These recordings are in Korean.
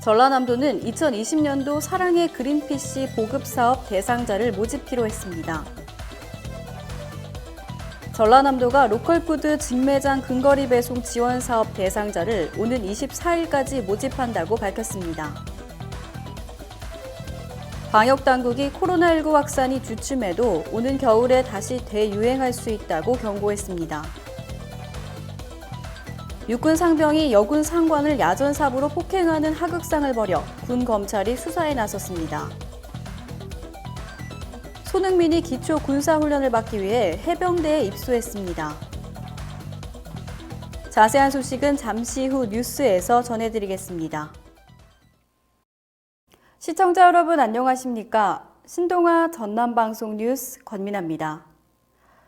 전라남도는 2020년도 사랑의 그린피쉬 보급사업 대상자를 모집키로 했습니다. 전라남도가 로컬푸드 직매장 근거리 배송 지원 사업 대상자를 오는 24일까지 모집한다고 밝혔습니다. 방역당국이 코로나19 확산이 주춤해도 오는 겨울에 다시 대유행할 수 있다고 경고했습니다. 육군 상병이 여군 상관을 야전삽으로 폭행하는 하극상을 벌여 군 검찰이 수사에 나섰습니다. 손흥민이 기초 군사훈련을 받기 위해 해병대에 입소했습니다. 자세한 소식은 잠시 후 뉴스에서 전해드리겠습니다. 시청자 여러분 안녕하십니까? 신동아 전남방송 뉴스 권민아입니다.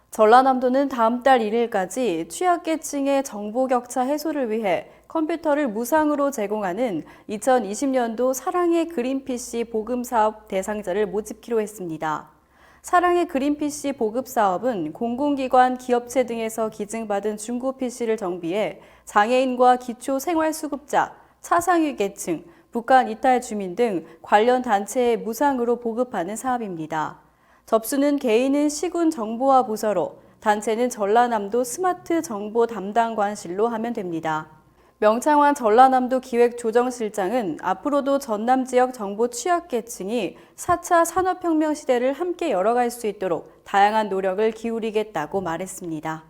전라남도는 다음 달 1일까지 취약계층의 정보격차 해소를 위해 컴퓨터를 무상으로 제공하는 2020년도 사랑의 그린피쉬 보급사업 대상자를 모집키로 했습니다. 사랑의 그린피쉬 보급사업은 공공기관, 기업체 등에서 기증받은 중고 PC를 정비해 장애인과 기초생활수급자, 차상위계층, 북한 이탈 주민 등 관련 단체에 무상으로 보급하는 사업입니다. 접수는 개인은 시군 정보화 부서로, 단체는 전라남도 스마트 정보 담당관실로 하면 됩니다. 명창환 전라남도 기획조정실장은 앞으로도 전남 지역 정보 취약계층이 4차 산업혁명 시대를 함께 열어갈 수 있도록 다양한 노력을 기울이겠다고 말했습니다.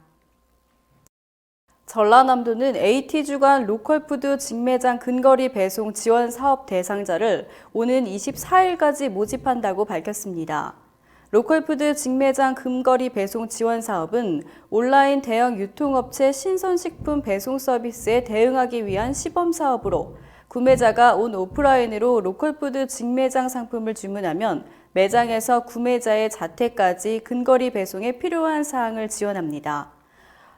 전라남도는 AT주간 로컬푸드 직매장 근거리 배송 지원 사업 대상자를 오는 24일까지 모집한다고 밝혔습니다. 로컬푸드 직매장 근거리 배송 지원 사업은 온라인 대형 유통업체 신선식품 배송 서비스에 대응하기 위한 시범 사업으로 구매자가 온 오프라인으로 로컬푸드 직매장 상품을 주문하면 매장에서 구매자의 자택까지 근거리 배송에 필요한 사항을 지원합니다.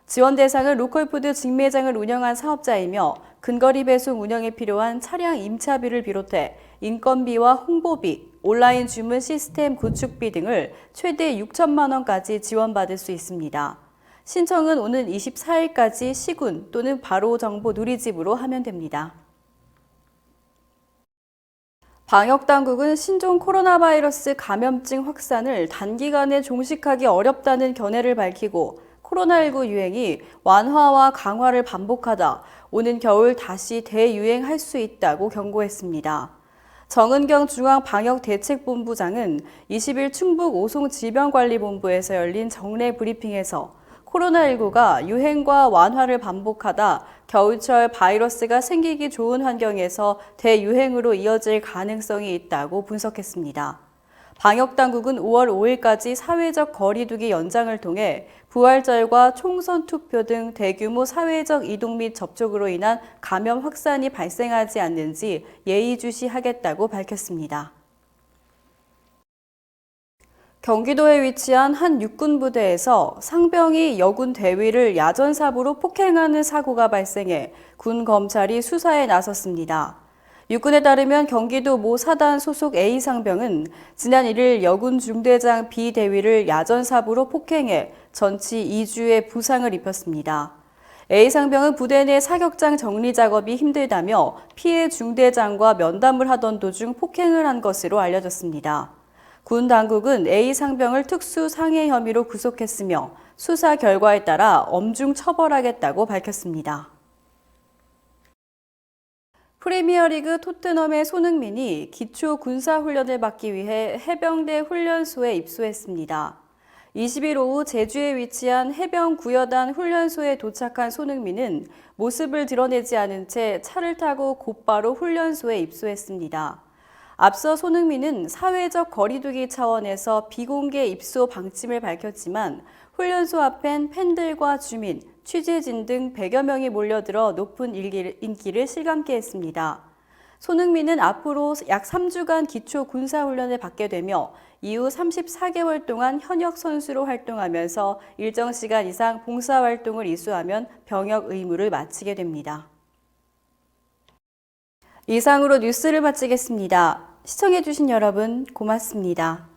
지원 대상은 로컬푸드 직매장을 운영한 사업자이며 근거리 배송 운영에 필요한 차량 임차비를 비롯해 인건비와 홍보비, 온라인 주문 시스템 구축비 등을 최대 6천만 원까지 지원받을 수 있습니다. 신청은 오는 24일까지 시군 또는 바로 정보 누리집으로 하면 됩니다. 방역당국은 신종 코로나 바이러스 감염증 확산을 단기간에 종식하기 어렵다는 견해를 밝히고 코로나19 유행이 완화와 강화를 반복하다 오는 겨울 다시 대유행할 수 있다고 경고했습니다. 정은경 중앙방역대책본부장은 20일 충북 오송질병관리본부에서 열린 정례 브리핑에서 코로나19가 유행과 완화를 반복하다 겨울철 바이러스가 생기기 좋은 환경에서 대유행으로 이어질 가능성이 있다고 분석했습니다. 방역당국은 5월 5일까지 사회적 거리두기 연장을 통해 부활절과 총선 투표 등 대규모 사회적 이동 및 접촉으로 인한 감염 확산이 발생하지 않는지 예의주시하겠다고 밝혔습니다. 경기도에 위치한 한 육군부대에서 상병이 여군 대위를 야전삽으로 폭행하는 사고가 발생해 군 검찰이 수사에 나섰습니다. 육군에 따르면 경기도 모 사단 소속 A 상병은 지난 1일 여군 중대장 B 대위를 야전삽으로 폭행해 전치 2주의 부상을 입혔습니다. A 상병은 부대 내 사격장 정리 작업이 힘들다며 피해 중대장과 면담을 하던 도중 폭행을 한 것으로 알려졌습니다. 군 당국은 A 상병을 특수 상해 혐의로 구속했으며 수사 결과에 따라 엄중 처벌하겠다고 밝혔습니다. 프리미어리그 토트넘의 손흥민이 기초 군사훈련을 받기 위해 해병대 훈련소에 입소했습니다. 20일 오후 제주에 위치한 해병구여단 훈련소에 도착한 손흥민은 모습을 드러내지 않은 채 차를 타고 곧바로 훈련소에 입소했습니다. 앞서 손흥민은 사회적 거리두기 차원에서 비공개 입소 방침을 밝혔지만 훈련소 앞엔 팬들과 주민, 취재진 등 100여 명이 몰려들어 높은 인기를 실감케 했습니다. 손흥민은 앞으로 약 3주간 기초 군사훈련을 받게 되며 이후 34개월 동안 현역 선수로 활동하면서 일정 시간 이상 봉사활동을 이수하면 병역 의무를 마치게 됩니다. 이상으로 뉴스를 마치겠습니다. 시청해주신 여러분 고맙습니다.